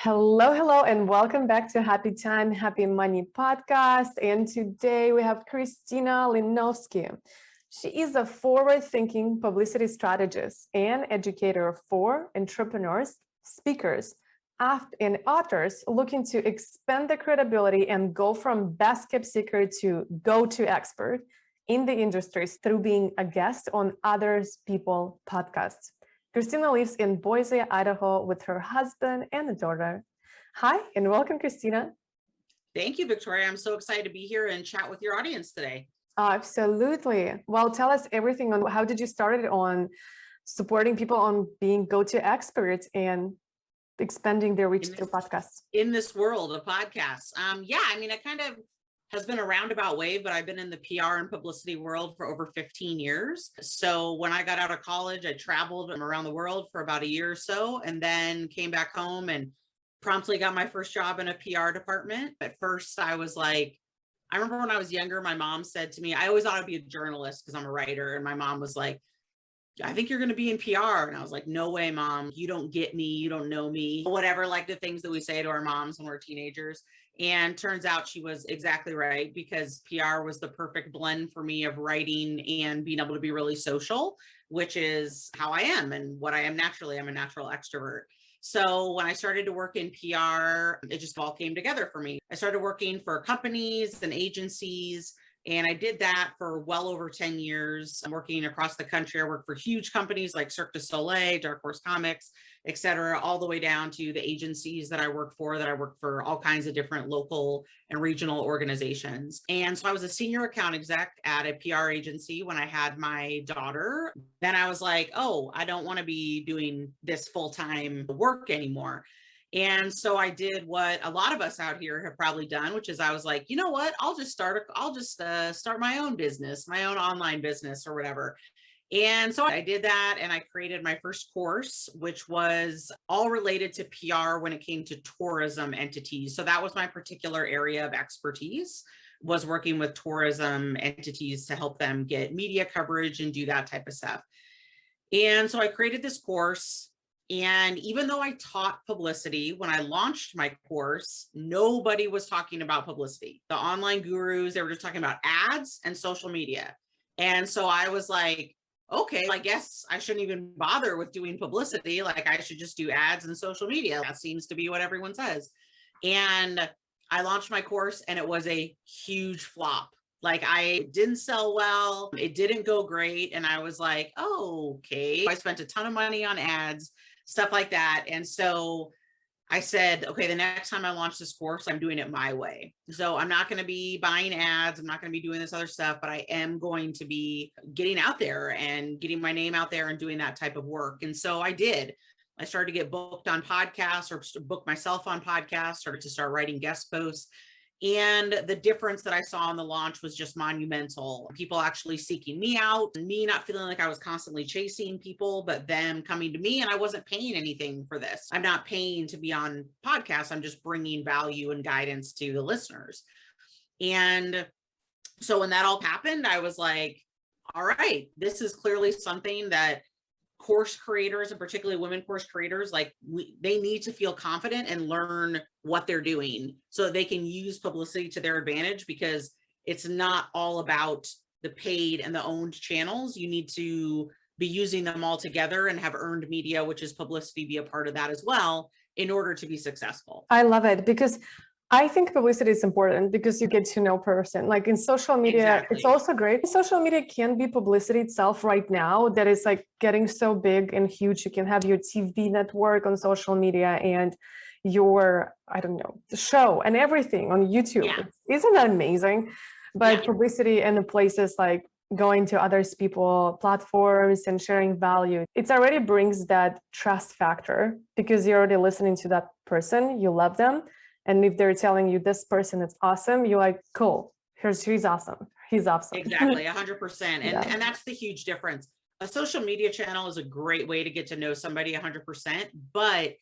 Hello, hello, and welcome back to Happy Time, Happy Money podcast. And today we have Christina Lenkowski. She is a forward-thinking publicity strategist and educator for entrepreneurs, speakers, and authors looking to expand their credibility and go from best-kept secret to go-to expert in the industries through being a guest on others people podcasts. Christina lives in Boise, Idaho with her husband and a daughter. Hi, and welcome, Christina. Thank you, Viktoriia. I'm so excited to be here and chat with your audience today. Absolutely. Well, tell us everything on how did you start it on supporting people on being go-to experts and expanding their reach through podcasts. In this world of podcasts. It kind of has been a roundabout way, but I've been in the PR and publicity world for over 15 years. So when I got out of college, I traveled around the world for about a year or so, and then came back home and promptly got my first job in a PR department. At first, I was like, I remember when I was younger, my mom said to me, I always thought I'd be a journalist because I'm a writer. And my mom was like, I think you're going to be in PR. And I was like, no way, Mom, you don't get me. You don't know me, whatever, like the things that we say to our moms when we're teenagers. And turns out she was exactly right, because PR was the perfect blend for me of writing and being able to be really social, which is how I am and what I am naturally. I'm a natural extrovert. So when I started to work in PR, it just all came together for me. I started working for companies and agencies, and I did that for well over 10 years. I'm working across the country. I worked for huge companies like Cirque du Soleil, Dark Horse Comics, et cetera, all the way down to the agencies that I work for all kinds of different local and regional organizations. And so I was a senior account exec at a PR agency when I had my daughter. Then I was like, oh, I don't want to be doing this full-time work anymore. And so I did what a lot of us out here have probably done, which is I was like, you know what, I'll just start my own business, my own online business or whatever. And so I did that, and I created my first course, which was all related to PR when it came to tourism entities. So that was my particular area of expertise, was working with tourism entities to help them get media coverage and do that type of stuff. And so I created this course. And even though I taught publicity, when I launched my course, nobody was talking about publicity. The online gurus, they were just talking about ads and social media. And so I was like, okay, I guess I shouldn't even bother with doing publicity. Like, I should just do ads and social media. That seems to be what everyone says. And I launched my course, and it was a huge flop. Like, I didn't sell well. It didn't go great. And I was like, oh, okay. I spent a ton of money on ads, stuff like that. And so I said, okay, the next time I launch this course, I'm doing it my way. So I'm not going to be buying ads. I'm not going to be doing this other stuff, but I am going to be getting out there and getting my name out there and doing that type of work. And so I did. I started to get booked on podcasts, or book myself on podcasts, started to start writing guest posts. And the difference that I saw on the launch was just monumental. People actually seeking me out, me not feeling like I was constantly chasing people, but them coming to me, and I wasn't paying anything for this. I'm not paying to be on podcasts. I'm just bringing value and guidance to the listeners. And so when that all happened, I was like, all right, this is clearly something that course creators, and particularly women course creators, they need to feel confident and learn what they're doing so that they can use publicity to their advantage, because it's not all about the paid and the owned channels. You need to be using them all together and have earned media, which is publicity, be a part of that as well in order to be successful. I love it, because I think publicity is important because you get to know person. Like in social media, Exactly. It's also great. Social media can be publicity itself right now, that is like getting so big and huge. You can have your TV network on social media and your, the show and everything on YouTube. Yeah. Isn't that amazing? But Yeah. Publicity in the places like going to others people platforms and sharing value, it already brings that trust factor, because you're already listening to that person, you love them. And if they're telling you this person is awesome, you're like, cool, she's awesome. He's awesome. Exactly, 100%. Yeah. And that's the huge difference. A social media channel is a great way to get to know somebody 100%, but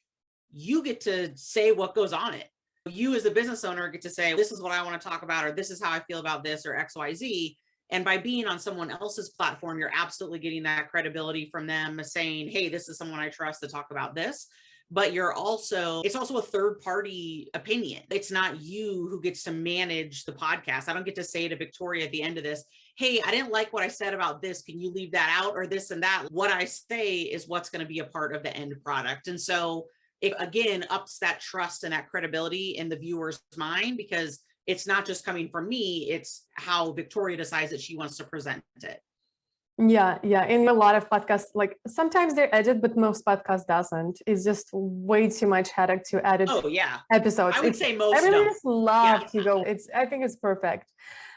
you get to say what goes on it. You as a business owner get to say, this is what I want to talk about, or this is how I feel about this, or XYZ. And by being on someone else's platform, you're absolutely getting that credibility from them saying, hey, this is someone I trust to talk about this. but it's also a third party opinion. It's not you who gets to manage the podcast. I don't get to say to Viktoriia at the end of this, hey, I didn't like what I said about this. Can you leave that out or this and that? What I say is what's going to be a part of the end product. And so it again ups that trust and that credibility in the viewer's mind, because it's not just coming from me, it's how Viktoriia decides that she wants to present it. Yeah. And a lot of podcasts, like sometimes they edit, but most podcasts doesn't. It's just way too much headache to edit episodes. I would say most I really don't. just love to go. I think it's perfect.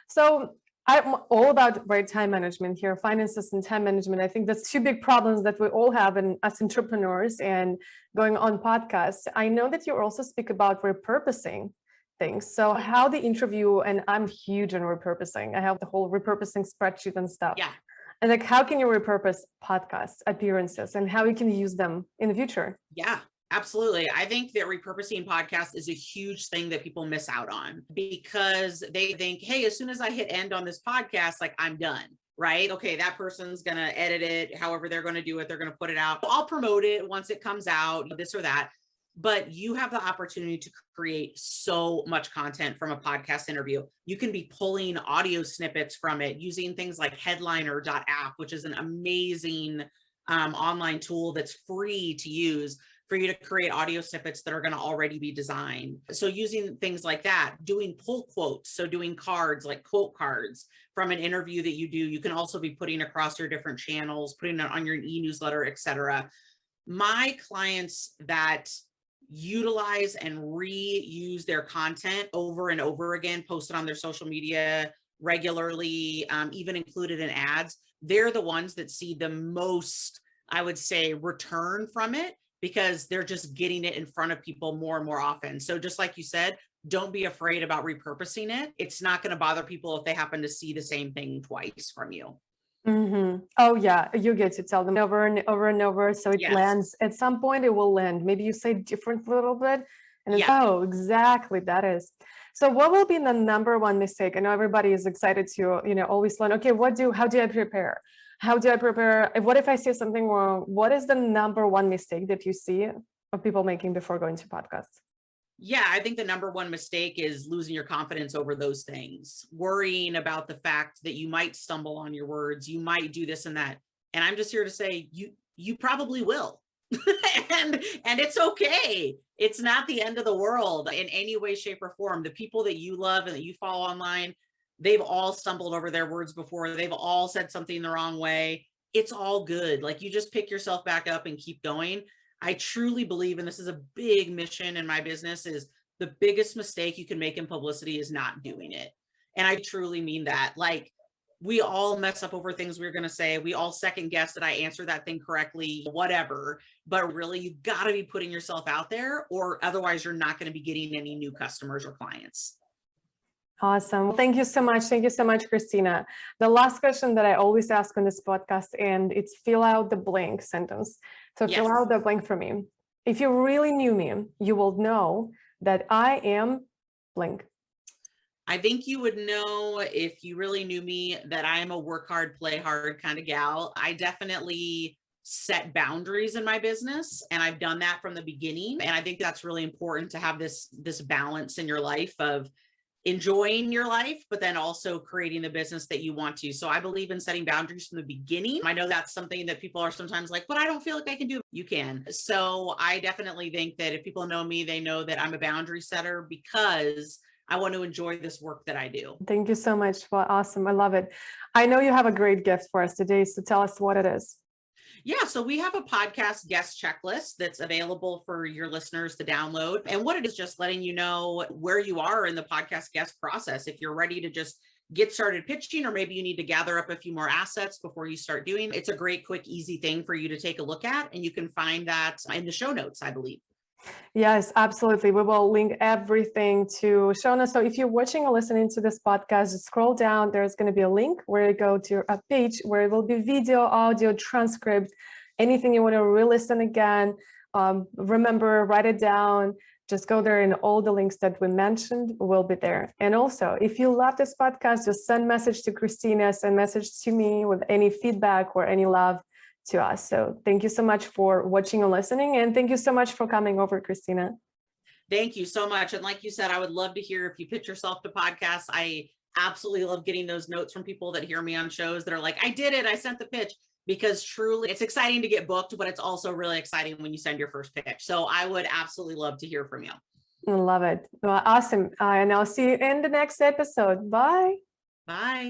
So I'm all about time management here, finances and time management. I think that's two big problems that we all have as entrepreneurs and going on podcasts. I know that you also speak about repurposing things. So how the interview, and I'm huge on repurposing. I have the whole repurposing spreadsheet and stuff. Yeah. And like, how can you repurpose podcast appearances and how you can use them in the future? Yeah, absolutely. I think that repurposing podcast is a huge thing that people miss out on, because they think, hey, as soon as I hit end on this podcast, like I'm done, right? Okay, that person's going to edit it, however they're going to do it. They're going to put it out. I'll promote it once it comes out, this or that. But you have the opportunity to create so much content from a podcast interview. You can be pulling audio snippets from it using things like headliner.app, which is an amazing online tool that's free to use for you to create audio snippets that are going to already be designed. So using things like that, doing pull quotes, so doing cards like quote cards from an interview that you do, you can also be putting across your different channels, putting it on your e-newsletter, etc. My clients that utilize and reuse their content over and over again, posted on their social media regularly, even included in ads, they're the ones that see the most, I would say, return from it, because they're just getting it in front of people more and more often. So just like you said, don't be afraid about repurposing it. It's not going to bother people if they happen to see the same thing twice from you. Mm-hmm. Oh yeah, you get to tell them over and over and over, so it lands. At some point it will land. Maybe you say different a little bit, and it's, oh, exactly, that is. So what will be the number one mistake? I know everybody is excited to, always learn, okay, how do I prepare? How do I prepare? What if I say something wrong? What is the number one mistake that you see of people making before going to podcasts? Yeah, I think the number one mistake is losing your confidence over those things, worrying about the fact that you might stumble on your words, you might do this and that. And I'm just here to say, you probably will. and it's okay. It's not the end of the world in any way, shape, or form. The people that you love and that you follow online, they've all stumbled over their words before. They've all said something the wrong way. It's all good. Like, you just pick yourself back up and keep going. I truly believe, and this is a big mission in my business, is the biggest mistake you can make in publicity is not doing it. And I truly mean that. Like, we all mess up over things we're going to say. We all second guess that I answer that thing correctly, whatever. But really, you've got to be putting yourself out there, or otherwise you're not going to be getting any new customers or clients. Awesome. Thank you so much. Thank you so much, Christina. The last question that I always ask on this podcast, and it's fill out the blank sentence. So fill out the blank for me. If you really knew me, you will know that I am blank. I think you would know, if you really knew me, that I am a work hard, play hard kind of gal. I definitely set boundaries in my business, and I've done that from the beginning. And I think that's really important to have this balance in your life of enjoying your life, but then also creating the business that you want to. So I believe in setting boundaries from the beginning. I know that's something that people are sometimes like, but I don't feel like I can do it. You can. So I definitely think that if people know me, they know that I'm a boundary setter, because I want to enjoy this work that I do. Thank you so much. Well, awesome. I love it. I know you have a great gift for us today. So tell us what it is. Yeah, so we have a podcast guest checklist that's available for your listeners to download. And what it is, just letting you know where you are in the podcast guest process. If you're ready to just get started pitching, or maybe you need to gather up a few more assets before you start doing, it's a great, quick, easy thing for you to take a look at. And you can find that in the show notes, I believe. Yes, absolutely. We will link everything to show notes. So if you're watching or listening to this podcast, just scroll down. There's going to be a link where you go to a page where it will be video, audio, transcript, anything you want to re-listen again. Remember, write it down. Just go there, and all the links that we mentioned will be there. And also, if you love this podcast, just send message to Christina, send message to me with any feedback or any love to us. So thank you so much for watching and listening. And thank you so much for coming over, Christina. Thank you so much. And like you said, I would love to hear if you pitch yourself to podcasts. I absolutely love getting those notes from people that hear me on shows that are like, I did it, I sent the pitch, because truly it's exciting to get booked, but it's also really exciting when you send your first pitch. So I would absolutely love to hear from you. I love it. Well, awesome. And I'll see you in the next episode. Bye. Bye.